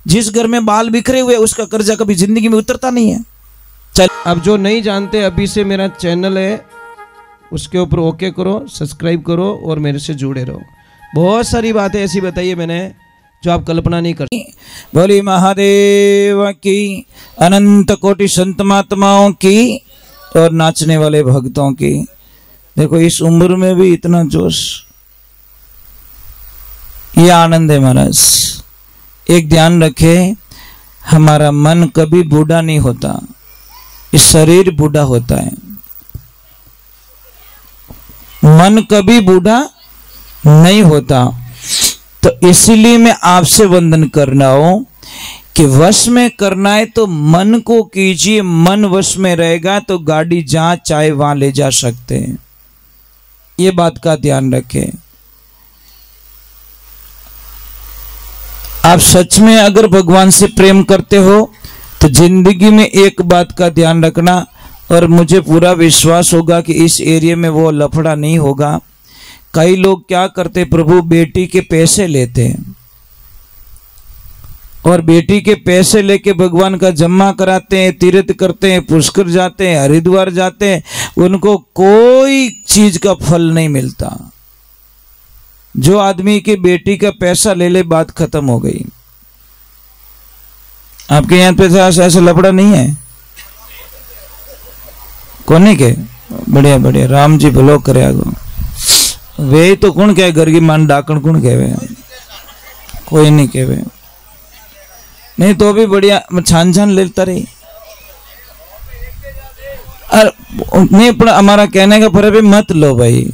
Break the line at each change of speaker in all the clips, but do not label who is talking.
जिस घर में बाल बिखरे हुए उसका कर्जा कभी जिंदगी में उतरता नहीं है। चल,
अब जो नहीं जानते अभी से मेरा चैनल है उसके ऊपर ओके करो, सब्सक्राइब करो और मेरे से जुड़े रहो। बहुत सारी बातें ऐसी बताई है मैंने जो आप कल्पना नहीं कर।
बोली महादेव की, अनंत कोटि संत महात्माओं की और नाचने वाले भक्तों की। देखो इस उम्र में भी इतना जोश, ये आनंद है महाराज। एक ध्यान रखे, हमारा मन कभी बूढ़ा नहीं होता, इस शरीर बूढ़ा होता है। मन कभी बूढ़ा नहीं होता। तो इसीलिए मैं आपसे वंदन कर रहा हूं कि वश में करना है तो मन को कीजिए। मन वश में रहेगा तो गाड़ी जहां चाहे वहां ले जा सकते हैं। ये बात का ध्यान रखें। आप सच में अगर भगवान से प्रेम करते हो तो जिंदगी में एक बात का ध्यान रखना, और मुझे पूरा विश्वास होगा कि इस एरिया में वो लफड़ा नहीं होगा। कई लोग क्या करते, प्रभु बेटी के पैसे लेते हैं और बेटी के पैसे लेके भगवान का जमा कराते हैं, तीर्थ करते हैं, पुष्कर जाते हैं, हरिद्वार जाते हैं, उनको कोई चीज का फल नहीं मिलता। जो आदमी की बेटी का पैसा ले ले, बात खत्म हो गई। आपके यहाँ पे ऐसा लफड़ा नहीं है? कोने के बढ़िया बढ़िया, राम जी भलो करे आगो। वे तो कौन कहे घर की मान डाकण कौन कहे, कोई नहीं कहे। नहीं तो भी बढ़िया छान छान लेता रही। नहीं, पर हमारा कहने का फर्क है, मत लो भाई।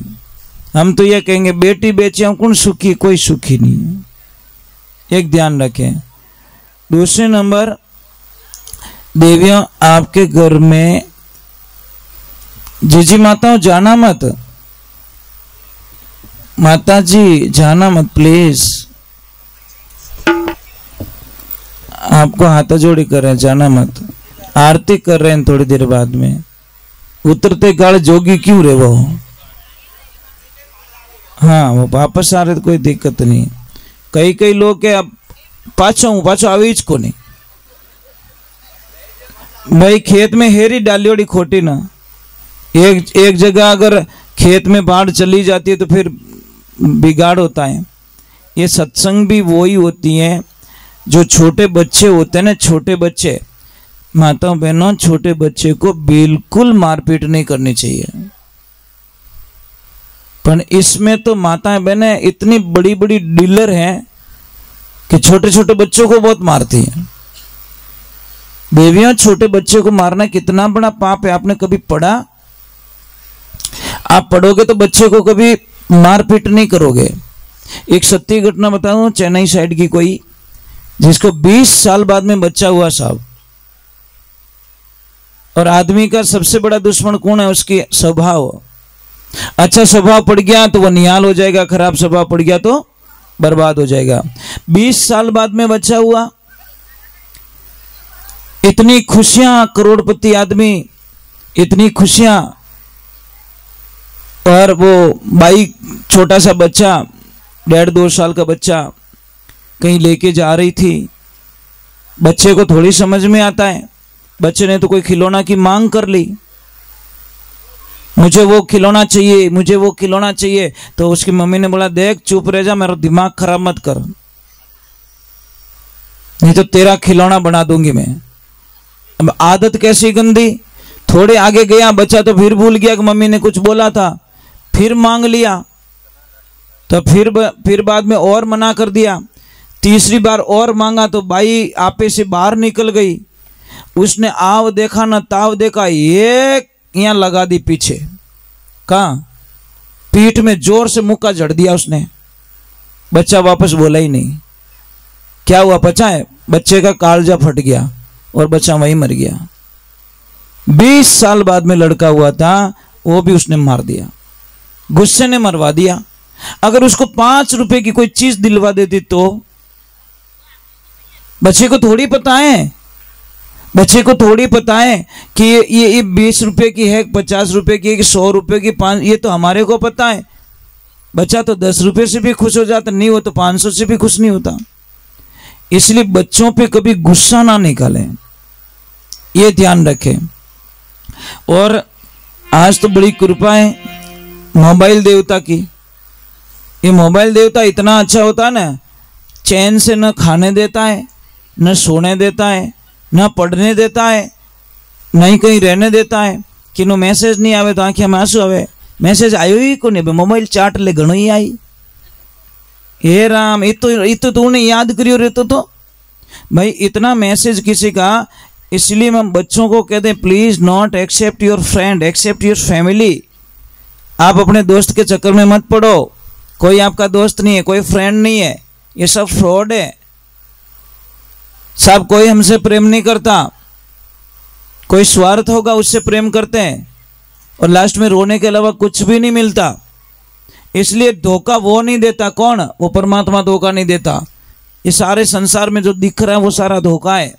हम तो ये कहेंगे बेटी बेचे कौन सुखी, कोई सुखी नहीं है। एक ध्यान रखें। दूसरे नंबर, देवियों आपके घर में जीजी माताओं जाना मत, माता जी जाना मत प्लीज। आपको हाथ जोड़ी कर रहे हैं, जाना मत। आरती कर रहे हैं थोड़ी देर बाद में। उतरते काल जोगी क्यों रे वो? हाँ, वो वापस आ रहे तो कोई दिक्कत नहीं। कई लोग के अब पाछो आवीज को नहीं भाई। खेत में हेरी डाली ओड़ी खोटी ना। एक जगह अगर खेत में बाढ़ चली जाती है तो फिर बिगाड़ होता है। ये सत्संग भी वही होती है। जो छोटे बच्चे होते हैं ना, छोटे बच्चे, माताओं बहनों, छोटे बच्चे को बिल्कुल मारपीट नहीं करनी चाहिए। पर इसमें तो माताएं बहनें इतनी बड़ी बड़ी डीलर हैं कि छोटे छोटे बच्चों को बहुत मारती हैं। देवियां, छोटे बच्चे को मारना कितना बड़ा पाप है, आपने कभी पढ़ा? आप पढ़ोगे तो बच्चे को कभी मारपीट नहीं करोगे। एक सत्य घटना बताऊं, चेन्नई साइड की कोई, जिसको 20 साल बाद में बच्चा हुआ साहब। और आदमी का सबसे बड़ा दुश्मन कौन है? उसकी स्वभाव। अच्छा स्वभाव पड़ गया तो वो निहाल हो जाएगा, खराब स्वभाव पड़ गया तो बर्बाद हो जाएगा। 20 साल बाद में बच्चा हुआ, इतनी खुशियां, करोड़पति आदमी, इतनी खुशियां। और वो बाई छोटा सा बच्चा, 1.5-2 साल का बच्चा कहीं लेके जा रही थी। बच्चे को थोड़ी समझ में आता है। बच्चे ने तो कोई खिलौना की मांग कर ली, मुझे वो खिलौना चाहिए, मुझे वो खिलौना चाहिए। तो उसकी मम्मी ने बोला, देख चुप रह जा, मेरा दिमाग खराब मत कर, नहीं तो तेरा खिलौना बना दूंगी मैं। अब आदत कैसी गंदी। थोड़े आगे गया बच्चा तो फिर भूल गया कि मम्मी ने कुछ बोला था, फिर मांग लिया। तो फिर बाद में और मना कर दिया। तीसरी बार और मांगा तो बाई आपे से बाहर निकल गई। उसने आव देखा ना ताव देखा, एक यहाँ लगा दी पीछे, कहाँ पीठ में जोर से मुक्का जड़ दिया उसने। बच्चा वापस बोला ही नहीं। क्या हुआ पता है? बच्चे का कालजा फट गया और बच्चा वहीं मर गया। 20 साल बाद में लड़का हुआ था, वो भी उसने मार दिया, गुस्से ने मरवा दिया। अगर उसको 5 रुपए की कोई चीज दिलवा देती तो बच्चे को थोड़ी पता है, बच्चे को थोड़ी पता है कि ये 20 रुपए की है, 50 रुपए की है, 100 रुपए की, 5, ये तो हमारे को पता है। बच्चा तो 10 रुपए से भी खुश हो जाता, नहीं हो तो 500 से भी खुश नहीं होता। इसलिए बच्चों पे कभी गुस्सा ना निकालें, ये ध्यान रखें। और आज तो बड़ी कृपा है मोबाइल देवता की। ये मोबाइल देवता इतना अच्छा होता है ना, चैन से न खाने देता है, न सोने देता है, न पढ़ने देता है, न ही कहीं रहने देता है। कि नो मैसेज नहीं आवे तो आंखें में आंसू आवे, मैसेज आयो ही को नहीं, मोबाइल चाट ले घणो ही आई। हे राम, इतो तूने याद करियो रे तो भाई इतना मैसेज किसी का। इसलिए हम बच्चों को कहते हैं please not accept your friend, accept your family. आप अपने दोस्त के चक्कर में मत पड़ो। कोई आपका दोस्त नहीं है, कोई फ्रेंड नहीं है, ये सब फ्रॉड है। सब कोई हमसे प्रेम नहीं करता, कोई स्वार्थ होगा उससे प्रेम करते हैं और लास्ट में रोने के अलावा कुछ भी नहीं मिलता। इसलिए धोखा वो नहीं देता, कौन? वो परमात्मा धोखा नहीं देता। ये सारे संसार में जो दिख रहा है वो सारा धोखा है।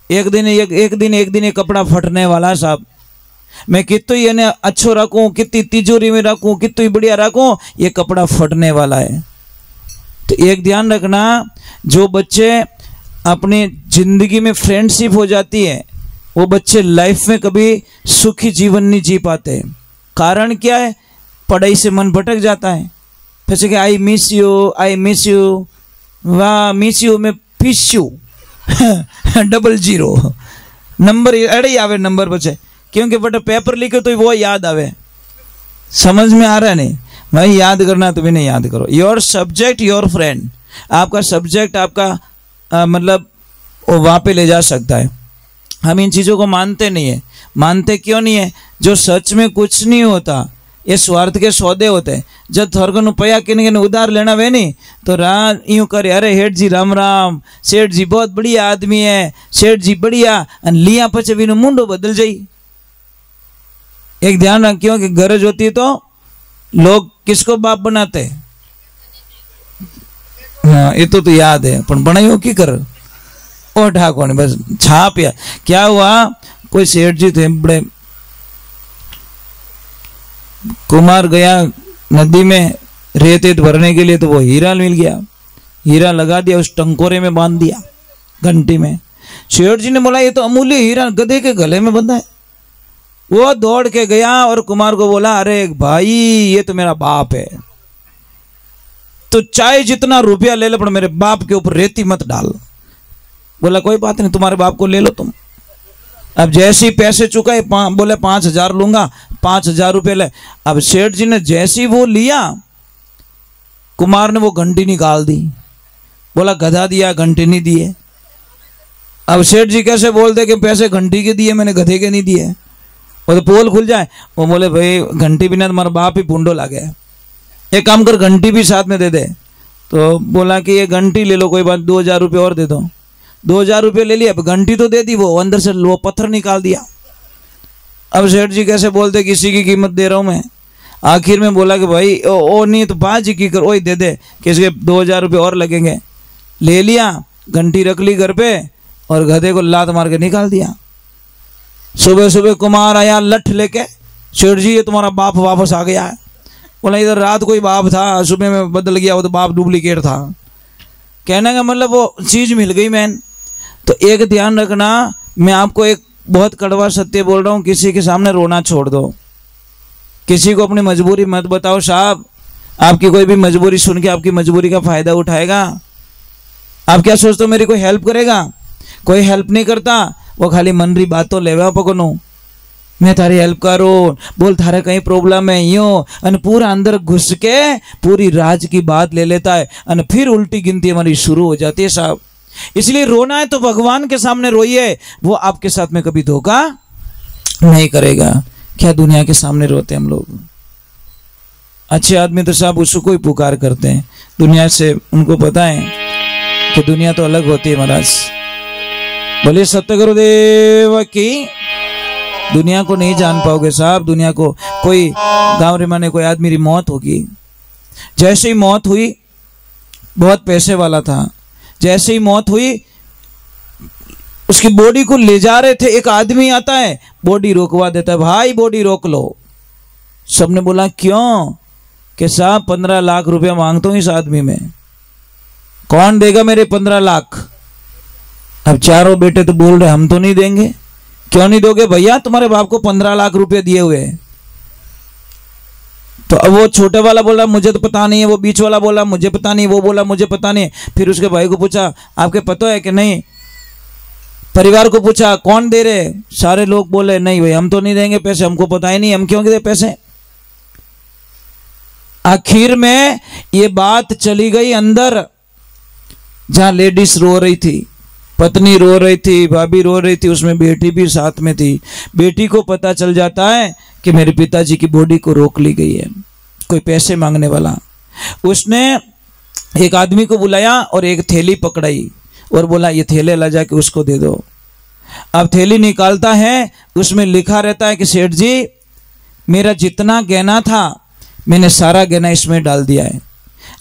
एक दिन ये कपड़ा फटने वाला है साहब। मैं कितु ये अच्छो रखूं, कितनी तिजोरी में रखूं, कितनी बढ़िया रखूं, ये कपड़ा फटने वाला है। तो एक ध्यान रखना, जो बच्चे अपनी जिंदगी में फ्रेंडशिप हो जाती है वो बच्चे लाइफ में कभी सुखी जीवन नहीं जी पाते। कारण क्या है? पढ़ाई से मन भटक जाता है। फिर से I miss you, I miss you, वाह मिस यू में फिश यू 00 नंबर अड़े आवे नंबर बचे, क्योंकि बट पेपर लिखे तो वो याद आवे। समझ में आ रहा है नहीं भाई? याद करना तो भी नहीं याद करो। योर सब्जेक्ट योर फ्रेंड, आपका सब्जेक्ट आपका मतलब वो वहाँ पे ले जा सकता है। हम इन चीज़ों को मानते नहीं है। मानते क्यों नहीं है? जो सच में कुछ नहीं होता, ये स्वार्थ के सौदे होते हैं। जब थोर को रुपया किन उधार लेना वे नहीं तो यूं करे, अरे हेठ जी राम राम, सेठ जी बहुत बढ़िया आदमी है, सेठ जी बढ़िया, लिया पचे भी मुंडो बदल जाई। एक ध्यान रखियो कि गरज होती है तो लोग किसको बाप बनाते? हाँ ये तो याद है, पर बनाइयो की कर ओ ठाको ने बस छाप या। क्या हुआ, कोई सेठ जी थे बड़े, कुमार गया नदी में रेत भरने के लिए तो वो हीरा मिल गया, हीरा लगा दिया, उस टंकोरे में बांध दिया घंटी में। सेठ जी ने बोला ये तो अमूल्य हीरा गधे के गले में बंधा है। वो दौड़ के गया और कुमार को बोला, अरे भाई ये तो मेरा बाप है, तो चाहे जितना रुपया ले लो पर मेरे बाप के ऊपर रेती मत डाल। बोला कोई बात नहीं, तुम्हारे बाप को ले लो तुम। अब जैसे ही पैसे चुकाए, बोले 5000 लूंगा, 5000 रुपये ले। अब सेठ जी ने जैसे ही वो लिया, कुमार ने वो घंटी निकाल दी। बोला गधा दिया, घंटी नहीं दिए। अब सेठ जी कैसे बोलते कि पैसे घंटी के दिए, मैंने गधे के नहीं दिए? वो तो पोल खुल जाए। वो बोले भाई घंटी बिना तुम्हारा बाप ही पुंडो ला गया, एक काम कर घंटी भी साथ में दे दे। तो बोला कि ये घंटी ले लो, कोई बात 2000 रुपये और दे दो। 2000 रुपये ले लिया, अब घंटी तो दे दी, वो अंदर से वो पत्थर निकाल दिया। अब सेठ जी कैसे बोलते किसी की कीमत दे रहा हूं मैं। आखिर में बोला कि भाई ओ नहीं तो 5 की कर, वही दे दे, किसी के 2000 रुपये और लगेंगे। ले लिया, घंटी रख ली घर पे और गधे को लात मार के निकाल दिया। सुबह सुबह कुमार आया लठ लेके, सेठ जी ये तुम्हारा बाप वापस आ गया है। बोला इधर रात कोई बाप था, सुबह में बदल गया, वो तो बाप डुप्लीकेट था। कहने का मतलब वो चीज मिल गई मैन। तो एक ध्यान रखना, मैं आपको एक बहुत कड़वा सत्य बोल रहा हूँ, किसी के सामने रोना छोड़ दो, किसी को अपनी मजबूरी मत बताओ साहब। आपकी कोई भी मजबूरी सुन के आपकी मजबूरी का फायदा उठाएगा। आप क्या सोचते हो मेरी कोई हेल्प करेगा? कोई हेल्प नहीं करता, वो खाली मनरी बातों लेवा पकनो, मैं तारी हेल्प करूँ, बोल थारे कहीं प्रॉब्लम है यूं, और पूरा अंदर घुस के पूरी राज की बात ले लेता है और फिर उल्टी गिनती हमारी शुरू हो जाती है साहब। इसलिए रोना है तो भगवान के सामने रोइए, वो आपके साथ में कभी धोखा नहीं करेगा। क्या दुनिया के सामने रोते हम लोग? अच्छे आदमी तो साहब उसको ही पुकार करते हैं दुनिया से, उनको पता है कि दुनिया तो अलग होती है महाराज। बोले सत्य गुरुदेव की। दुनिया को नहीं जान पाओगे साहब। दुनिया को कोई गांव रे माने कोई आदमी की मौत होगी, जैसे ही मौत हुई, बहुत पैसे वाला था, जैसे ही मौत हुई उसकी बॉडी को ले जा रहे थे, एक आदमी आता है बॉडी रोकवा देता है, भाई बॉडी रोक लो। सबने बोला क्यों? कि साहब 15 लाख रुपया मांगता हूं इस आदमी में। कौन देगा मेरे 15 लाख? अब चारों बेटे तो बोल रहे हम तो नहीं देंगे। क्यों नहीं दोगे भैया, तुम्हारे बाप को 15 लाख रुपए दिए हुए। तो अब वो छोटे वाला बोला मुझे तो पता नहीं है, वो बीच वाला बोला मुझे पता नहीं, वो बोला मुझे पता नहीं। फिर उसके भाई को पूछा आपके पता है कि नहीं, परिवार को पूछा कौन दे रहे, सारे लोग बोले नहीं भाई हम तो नहीं देंगे पैसे, हमको पता ही नहीं, हम क्यों दे पैसे। आखिर में ये बात चली गई अंदर, जहां लेडीज रो रही थी, पत्नी रो रही थी, भाभी रो रही थी, उसमें बेटी भी साथ में थी। बेटी को पता चल जाता है कि मेरे पिताजी की बॉडी को रोक ली गई है, कोई पैसे मांगने वाला। उसने एक आदमी को बुलाया और एक थैली पकड़ाई और बोला ये थैले ला जाके उसको दे दो। अब थैली निकालता है, उसमें लिखा रहता है कि सेठ जी मेरा जितना गहना था मैंने सारा गहना इसमें डाल दिया है,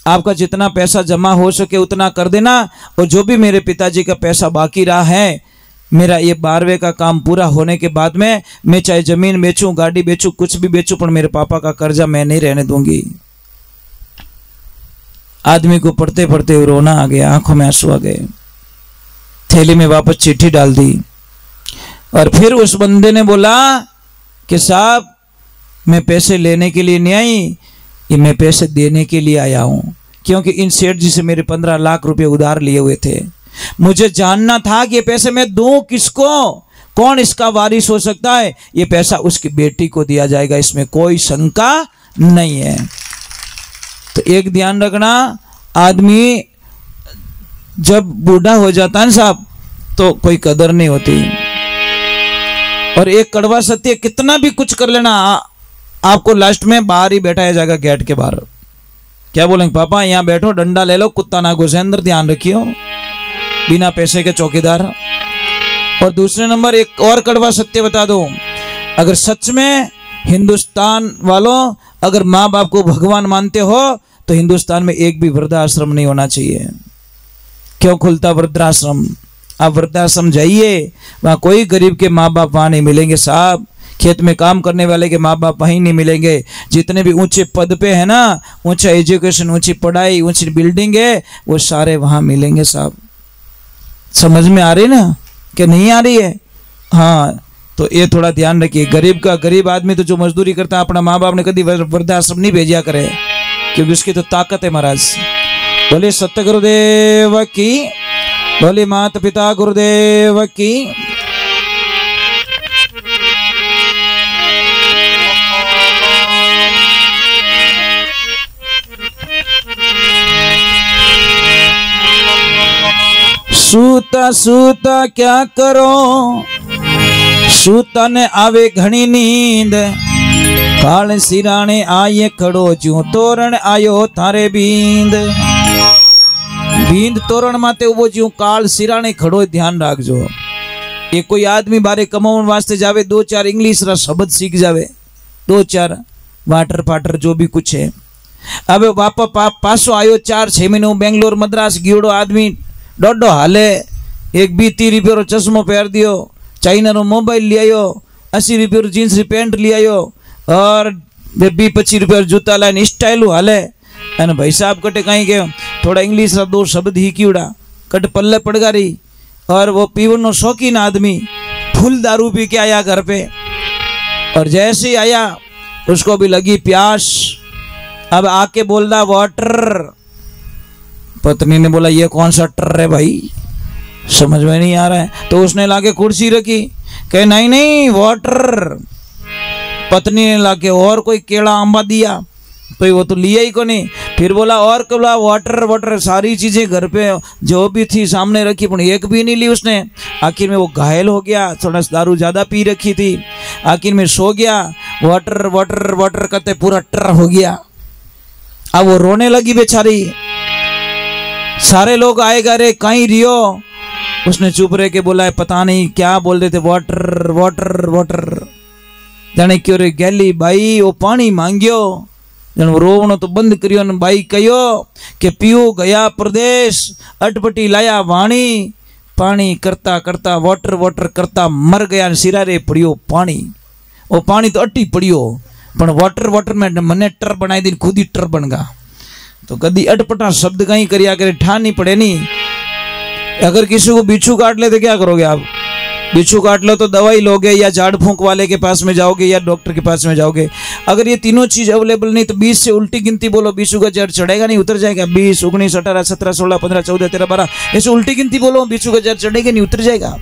आपका जितना पैसा जमा हो सके उतना कर देना, और जो भी मेरे पिताजी का पैसा बाकी रहा है, मेरा ये 12वें का काम पूरा होने के बाद में मैं चाहे जमीन बेचूं, गाड़ी बेचूं, कुछ भी बेचूं, पर मेरे पापा का कर्जा मैं नहीं रहने दूंगी। आदमी को पढ़ते पढ़ते रोना आ गया, आंखों में आंसू आ गए। थैली में वापस चिट्ठी डाल दी और फिर उस बंदे ने बोला कि साहब मैं पैसे लेने के लिए नहीं आई, ये मैं पैसे देने के लिए आया हूं, क्योंकि इन सेठ जी से मेरे 15 लाख रुपए उधार लिए हुए थे। मुझे जानना था कि ये पैसे मैं दूं किसको, कौन इसका वारिस हो सकता है। ये पैसा उसकी बेटी को दिया जाएगा, इसमें कोई शंका नहीं है। तो एक ध्यान रखना, आदमी जब बूढ़ा हो जाता है ना साहब, तो कोई कदर नहीं होती। और एक कड़वा सत्य, कितना भी कुछ कर लेना, आपको लास्ट में बाहर ही बैठाया जाएगा, गेट के बाहर। क्या बोलेंगे, पापा यहाँ बैठो, डंडा ले लो, कुत्ता ना घुसे अंदर, ध्यान रखियो, बिना पैसे के चौकीदार। और दूसरे नंबर एक और कड़वा सत्य बता दो, अगर सच में हिंदुस्तान वालों अगर माँ बाप को भगवान मानते हो तो हिंदुस्तान में एक भी वृद्धाश्रम नहीं होना चाहिए। क्यों खुलता वृद्धाश्रम? आप वृद्धाश्रम जाइए, वहां कोई गरीब के माँ बाप वहां नहीं मिलेंगे साहब, खेत में काम करने वाले के माँ बाप वहीं नहीं मिलेंगे। जितने भी ऊंचे पद पे है ना, ऊंचा एजुकेशन, ऊंची पढ़ाई, ऊंची बिल्डिंग है, वो सारे वहां मिलेंगे साहब। समझ में आ रही ना कि नहीं आ रही है? हाँ, तो ये थोड़ा ध्यान रखिए। गरीब आदमी तो जो मजदूरी करता है, अपना माँ बाप ने कभी वृद्धाश्रम नहीं भेजा करे, क्योंकि उसकी तो ताकत है महाराज। बोले सत्य गुरुदेव की, बोले माता पिता गुरुदेव की। सूता सूता क्या करो, सूता ने आवे घनी नींद, काल सिराने आये खड़ो, ज्यों तोरण आयो थारे बींद। बींद तोरण माते उबो ज्यों काल सिराने खड़ो, ध्यान राखजो। ये कोई आदमी बारे कमावन वास्ते जावे, 2-4 इंग्लिश रा शब्द सीख जावे, 2-4 वाटर पाटर जो भी कुछ है। अब वापा पासो आयो 4-6 महीने बेंगलोर मद्रास गयोड़ो आदमी डोडो हाले, एक 20-30 रुपये रो चश्मो पहर दियो, चाइना रो मोबाइल लियायो, 80 रुपये रो जीन्स री पेंट लियायो, और 20-25 रुपये जूता लाइन स्टाइल हाले। अने भाई साहब कटे कहीं के थोड़ा इंग्लिश रा 2 शब्द ही कीड़ा कट पल्ले पड़ गई। और वो पीवन नो शौकीन आदमी फुल दारू पी के आया घर पे, और जैसे ही आया उसको भी लगी प्यास। अब आके बोल रहा वाटर। पत्नी ने बोला ये कौन सा टर है भाई, समझ में नहीं आ रहा है। तो उसने लाके कुर्सी रखी, कहे नहीं नहीं वाटर। पत्नी ने लाके और कोई केला आंबा दिया, तो वो तो लिया ही को नहीं। फिर बोला और बोला वाटर वाटर, सारी चीजें घर पे जो भी थी सामने रखी, पर एक भी नहीं ली उसने। आखिर में वो घायल हो गया, थोड़ा दारू ज्यादा पी रखी थी, आखिर में सो गया। वाटर वाटर वाटर करते पूरा टर हो गया। अब वो रोने लगी बेचारी। सारे लोग आएगा रे कहीं रियो, उसने चुप रह के बोला है पता नहीं क्या बोल रहे थे, वाटर वाटर वाटर। जाने क्यों रे गैली भाई वो पानी मांगियो, जन रोवनो तो बंद करियो ने भाई कहो कि पीओ गया प्रदेश, अटपटी लाया वाणी, पानी करता करता वाटर वाटर करता मर गया, सिरारे पड़ियो पानी। वो पानी तो अटी पड़ियो, पर वाटर वाटर में मने टर बनाई दी, खुद ही टर बन गया। तो कदी अटपटा शब्द कहीं करिया करे ठानी पड़े नहीं। अगर किसी को बिच्छू काट ले तो क्या करोगे आप? बिच्छू काट लो तो दवाई लोगे या झाड़ फूंक वाले के पास में जाओगे या डॉक्टर के पास में जाओगे। अगर ये तीनों चीज अवेलेबल नहीं तो 20 से उल्टी गिनती बोलो, बिच्छू का जड़ चढ़ेगा नहीं, उतर जाएगा। 20, 19, 18, 17, 16, 15, 14, 13, 12 ऐसे उल्टी गिनती बोलो, बिच्छू का जड़ चढ़ेगा नहीं, उतर जाएगा।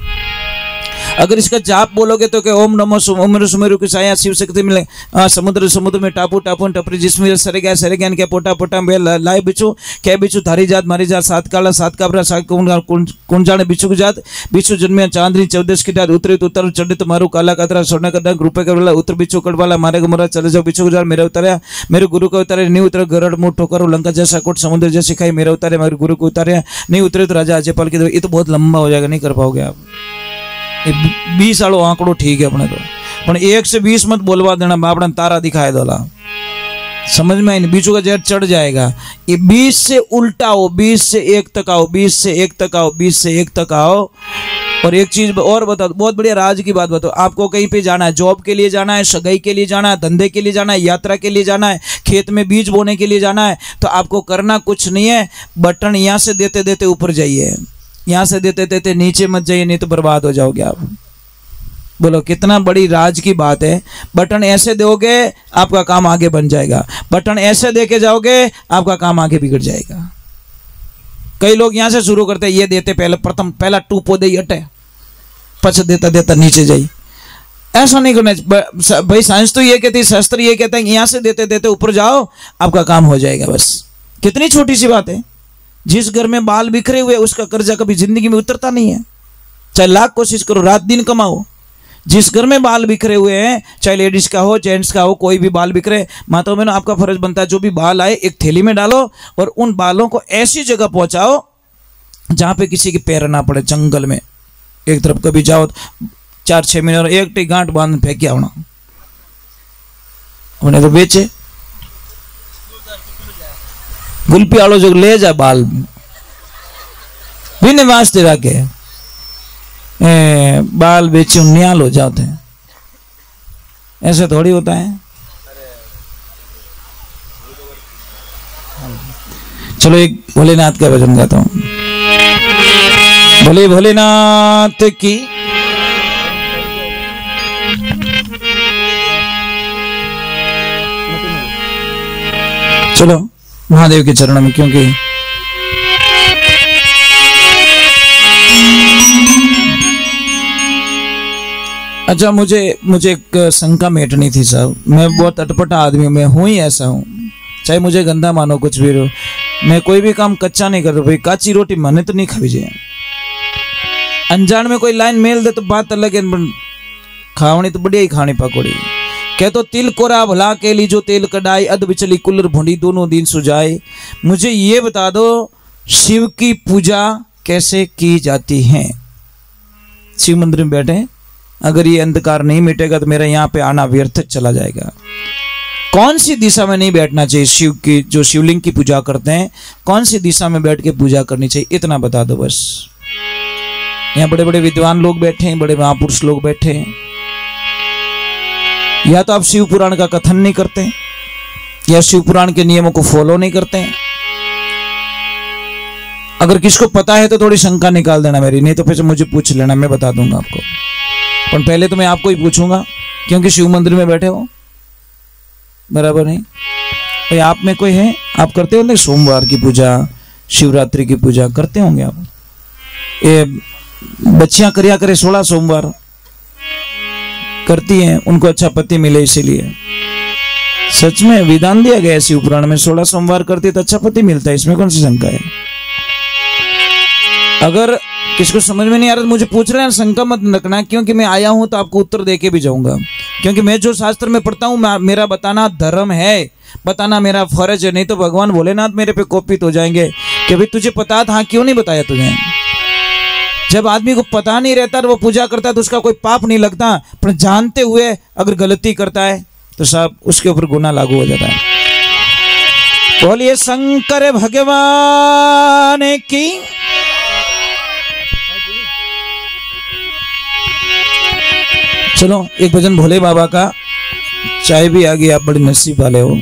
अगर इसका जाप बोलोगे तो ओम नमो सुमेरु सुमेरु की साया शिव शक्ति मिले, समुद्र समुद्र में टापू टापू टपरी जिसमें सरे ज्ञान क्या पोटा पोटा में लाए बिच्छू क्या बिच्छू थारी जात मारी जात सात काला सात काबरा सात कौन जाने बिच्छू की जात बिच्छू जन्मे चांदनी 14 की रात उतरे तो उतर चढ़े तो मारू काला कातरा सोना का रुपए का वाला उतर बिच्छू कटवाला मारे को मरा चले जाओ बिच्छू गुजार मेरे उतारे मेरे गुरु को उतारे नहीं उतरे गरड़ मुंह ठोकर लंका जैसा कोट समुद्र जैसे खाई मेरे उतारे मेरे गुरु को उतारे नहीं उतरे तो राजा अजयपाल की। ये तो बहुत लंबा हो जाएगा, नहीं कर पाओगे आप। 20 वालों आंकड़ो ठीक है अपने तो, पर 1 से 20 मत बोलवा देना बापड़ा तारा दिखाए दोला, समझ में आई नहीं? बीचों का जेट चढ़ जाएगा। ये 20 से उल्टा हो, 20 से 1 तक आओ, 20 से 1 तक आओ, 20 से 1 तक आओ। और एक चीज और बताओ, बहुत बढ़िया राज की बात बताओ। आपको कहीं पे जाना है, जॉब के लिए जाना है, सगाई के लिए जाना है, धंधे के लिए जाना है, यात्रा के लिए जाना है, खेत में बीज बोने के लिए जाना है, तो आपको करना कुछ नहीं है, बटन यहाँ से देते देते ऊपर जाइए, यहाँ से देते देते नीचे मत जाइए, नहीं तो बर्बाद हो जाओगे आप। बोलो कितना बड़ी राज की बात है। बटन ऐसे दोगे आपका काम आगे बन जाएगा, बटन ऐसे देके जाओगे आपका काम आगे बिगड़ जाएगा। कई लोग यहाँ से शुरू करते हैं, ये देते पहले प्रथम पहला 2 पौधे हटे पच देता देता नीचे जाइए, ऐसा नहीं करना भाई। साइंस तो ये कहती है, शास्त्र ये कहता है यहाँ से देते देते ऊपर जाओ, आपका काम हो जाएगा बस। कितनी छोटी सी बात है। जिस घर में बाल बिखरे हुए उसका कर्जा कभी जिंदगी में उतरता नहीं है, चाहे लाख कोशिश करो, रात दिन कमाओ। जिस घर में बाल बिखरे हुए हैं, चाहे लेडीज का हो जेंट्स का हो, कोई भी बाल बिखरे, माता बहनों आपका फर्ज बनता है जो भी बाल आए एक थैली में डालो और उन बालों को ऐसी जगह पहुंचाओ जहां पे किसी के पैर ना पड़े। जंगल में एक तरफ कभी जाओ 4-6 महीने और एक टी गांठ बांध फेंक के आना, उन्हें तो बेचे गुलपी आलो जो ले जा बाल बिना वास्ते रखे बाल बेचे नियाल हो जाते हैं, ऐसे थोड़ी होता है। चलो एक भोलेनाथ का भजन गाता हूं। भोले भोलेनाथ की चलो महादेव के चरणों में, क्योंकि अच्छा मुझे एक शंका मेटनी थी साहब। मैं बहुत अटपटा आदमी हूँ, मैं हूँ ही ऐसा हूँ, चाहे मुझे गंदा मानो कुछ भी हो, मैं कोई भी काम कच्चा नहीं करता। भाई काची रोटी मैंने तो नहीं खावी जाए, अनजान में कोई लाइन मेल दे तो बात अलग है, खावनी तो बढ़िया ही खानी पकौड़ी। कह तो तिल कोरा भला के ली जो तेल कढ़ाई, अध बिचली कुल्लर भुंडी दोनों दिन सुझाए। मुझे ये बता दो शिव की पूजा कैसे की जाती है? शिव मंदिर में बैठे, अगर ये अंधकार नहीं मिटेगा तो मेरा यहाँ पे आना व्यर्थ चला जाएगा। कौन सी दिशा में नहीं बैठना चाहिए? शिव की जो शिवलिंग की पूजा करते हैं कौन सी दिशा में बैठ के पूजा करनी चाहिए, इतना बता दो बस। यहाँ बड़े बड़े विद्वान लोग बैठे हैं, बड़े महापुरुष लोग बैठे हैं, या तो आप शिव पुराण का कथन नहीं करते हैं या शिव पुराण के नियमों को फॉलो नहीं करते हैं। अगर किसको पता है तो थोड़ी शंका निकाल देना मेरी, नहीं तो फिर मुझे पूछ लेना, मैं बता दूंगा आपको। पर पहले तो मैं आपको ही पूछूंगा क्योंकि शिव मंदिर में बैठे हो, बराबर नहीं? भाई आप में कोई है, आप करते होंगे सोमवार की पूजा, शिवरात्रि की पूजा करते होंगे आप। ये बच्चियां करिया करे 16 सोमवार करती हैं, उनको अच्छा पति मिले इसीलिए। सच में विधान दिया गया शिव पुराण में, 16 सोमवार करती है तो अच्छा पति मिलता है, इसमें कौन सी शंका है? अगर किसको समझ में नहीं आ रहा तो मुझे पूछ रहे हैं, शंका मत रखना, क्योंकि मैं आया हूं तो आपको उत्तर देके भी जाऊंगा। क्योंकि मैं जो शास्त्र में पढ़ता हूं मेरा बताना धर्म है, बताना मेरा फर्ज है, नहीं तो भगवान भोलेनाथ मेरे पे कोपित हो जाएंगे कि भाई तुझे पता था, क्यों नहीं बताया तुझे? जब आदमी को पता नहीं रहता और वो पूजा करता है तो उसका कोई पाप नहीं लगता, पर जानते हुए अगर गलती करता है तो सब उसके ऊपर गुनाह लागू हो जाता है। बोलिए शंकर भगवान की। चलो एक भजन भोले बाबा का, चाय भी आ गई, आप बड़े नसीब वाले हो।